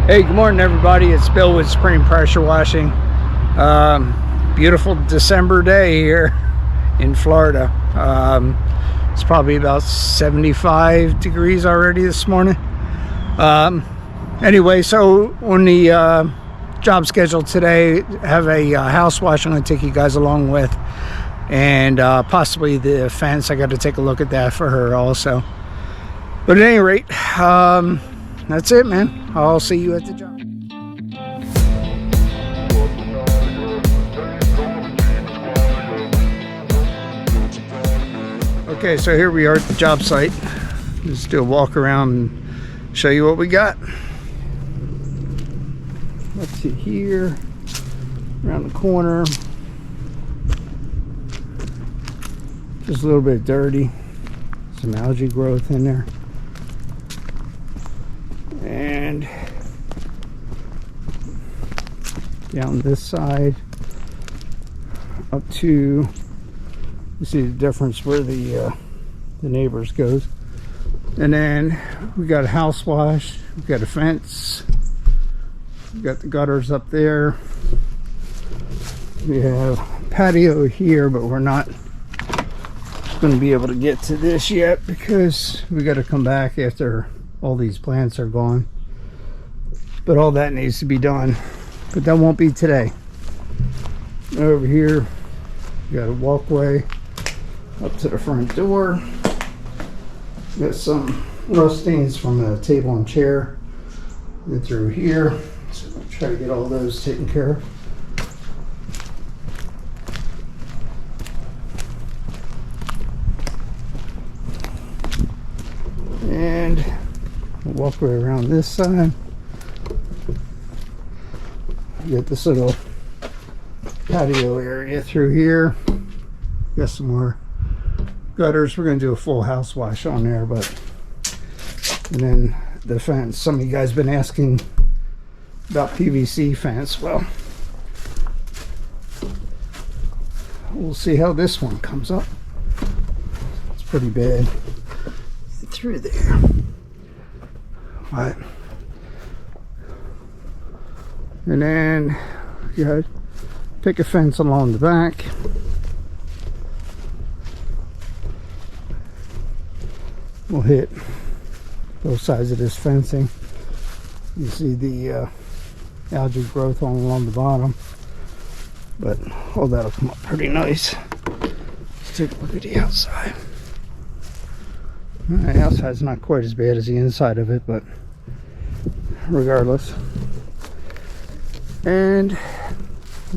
Hey, good morning everybody. It's Bill with Spring Pressure Washing. Beautiful December day here in Florida. It's probably about 75 degrees already this morning. Anyway, so on the job schedule today, have a house wash I'm going to take you guys along with, and possibly the fence. I got to take a look at that for her also. But at any rate, that's it, man. I'll see you at the job. Okay, so here we are at the job site. Just do a walk around and show you what we got. Let's see here, around the corner. Just a little bit dirty. Some algae growth in there. And down this side up to, you see the difference where the neighbors goes. And then we got a house wash, we got a fence, we got the gutters up there, we have patio here, but we're not going to be able to get to this yet because we got to come back after all these plants are gone. But all that needs to be done, but that won't be today. Over here we got a walkway up to the front door. Got some rust stains from the table and chair and through here, so I'll try to get all those taken care of. And walk way around this side. Get this little patio area through here. Got some more gutters. We're going to do a full house wash on there, but and then the fence. Some of you guys been asking about PVC fence. Well, we'll see how this one comes up. It's pretty bad through there. Right. And then you got pick a fence along the back. We'll hit both sides of this fencing. You see the algae growth all along the bottom, but all that'll come up pretty nice. Let's take a look at the outside. The outside's not quite as bad as the inside of it, but regardless. And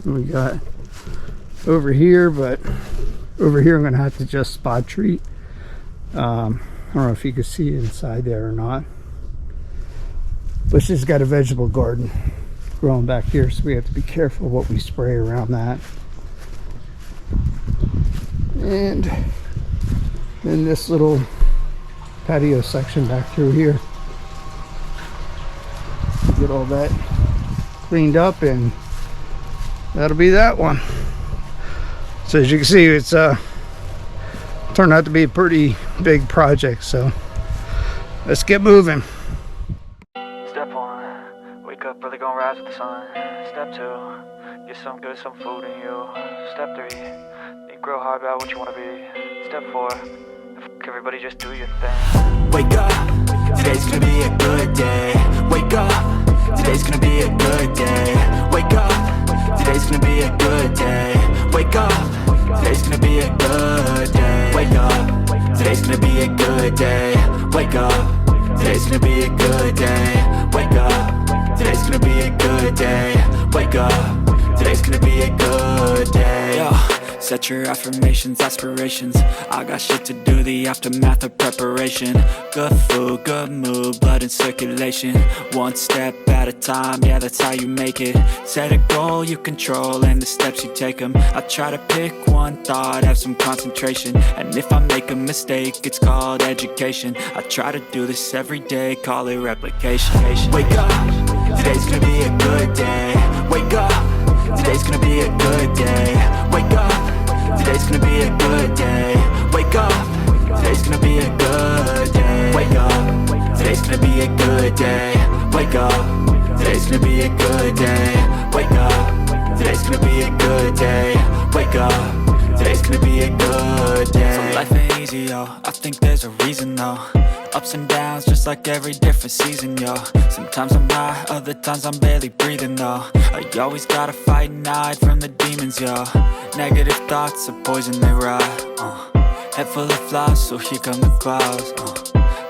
we got over here, but over here I'm going to have to just spot treat. I don't know if you can see inside there or not, but she's got a vegetable garden growing back here, so we have to be careful what we spray around that. And then this little patio section back through here, get all that cleaned up, and that'll be that one. So as you can see, it's turned out to be a pretty big project, so let's get moving. Step 1, wake up early, gonna rise with the sun. Step 2, get some good, some food in you. Step 3, think real hard about what you want to be. Step 4, everybody just do your thing. Wake up, today's gonna be a good day. Wake up, today's gonna be a good day. Wake up, today's gonna be a good day. Wake up, today's gonna be a good day. Wake up, today's gonna be a good day. Wake up, today's gonna be a good day. Wake up, today's gonna be a good day. Wake up, today's gonna be a good day. Set your affirmations, aspirations. I got shit to do, the aftermath of preparation. Good food, good mood, blood in circulation. One step at a time, yeah, that's how you make it. Set a goal you control and the steps you take them. I try to pick one thought, have some concentration. And if I make a mistake, it's called education. I try to do this every day, call it replication. Wake up, today's gonna be a good day. Wake up, today's gonna be a good day. Wake up, today's gonna be a good day. Wake up, today's gonna be a good day. Wake up, today's gonna be a good day. Wake up, today's gonna be a good day. Wake up, today's gonna be a good day. Wake up, today's gonna be a good day. So life ain't easy, yo, I think there's a reason though. Ups and downs, just like every different season, yo. Sometimes I'm high, other times I'm barely breathing, though. I always gotta fight and hide from the demons, yo. Negative thoughts are poison, they rot. Head full of flies, so here come the clouds.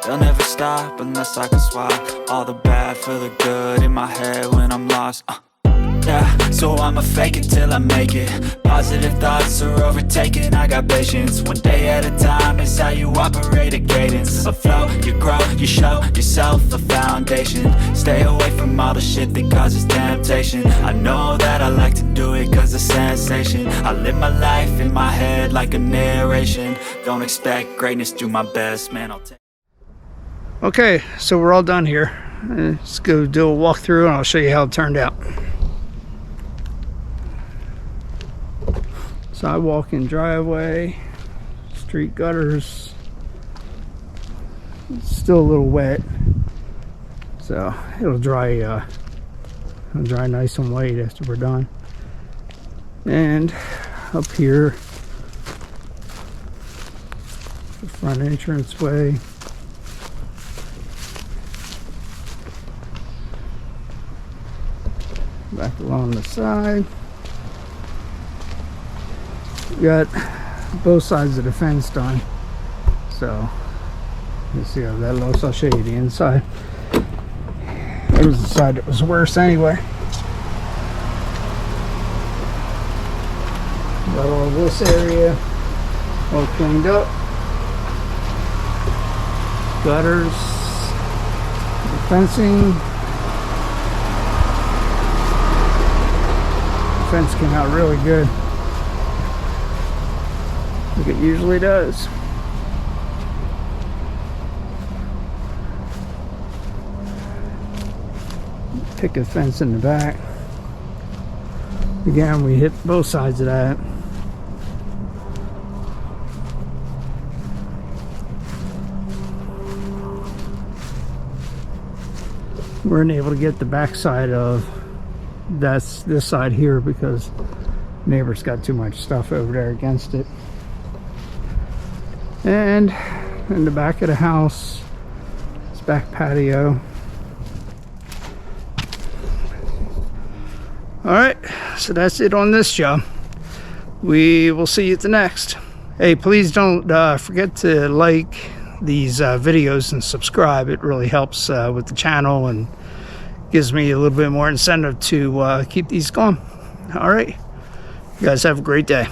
They'll never stop unless I can swap all the bad for the good in my head when I'm lost. Yeah, so I'ma fake it till I make it. Positive thoughts are overtaken, I got patience. One day at a time is how you operate a cadence. A flow, you grow, you show yourself a foundation. Stay away from all the shit that causes temptation. I know that I like to do it cause it's sensation. I live my life in my head like a narration. Don't expect greatness, do my best, man, I'll take. Okay, so we're all done here. Let's go do a walkthrough and I'll show you how it turned out. Sidewalk and driveway, street gutters. It's still a little wet, so it'll dry nice and white after we're done. And up here, the front entranceway. Back along the side. We got both sides of the fence done, so let's see how that looks. I'll show you the inside. It was the side that was worse anyway. Got all this area all cleaned up. Gutters, the fencing. The fence came out really good, like it usually does. Picket fence in the back. Again, we hit both sides of that. We weren't able to get the back side of this side here because neighbor's got too much stuff over there against it. And in the back of the house, this back patio. Alright, so that's it on this job. We will see you at the next. Hey, please don't forget to like these videos and subscribe. It really helps with the channel and gives me a little bit more incentive to keep these going. Alright, you guys have a great day.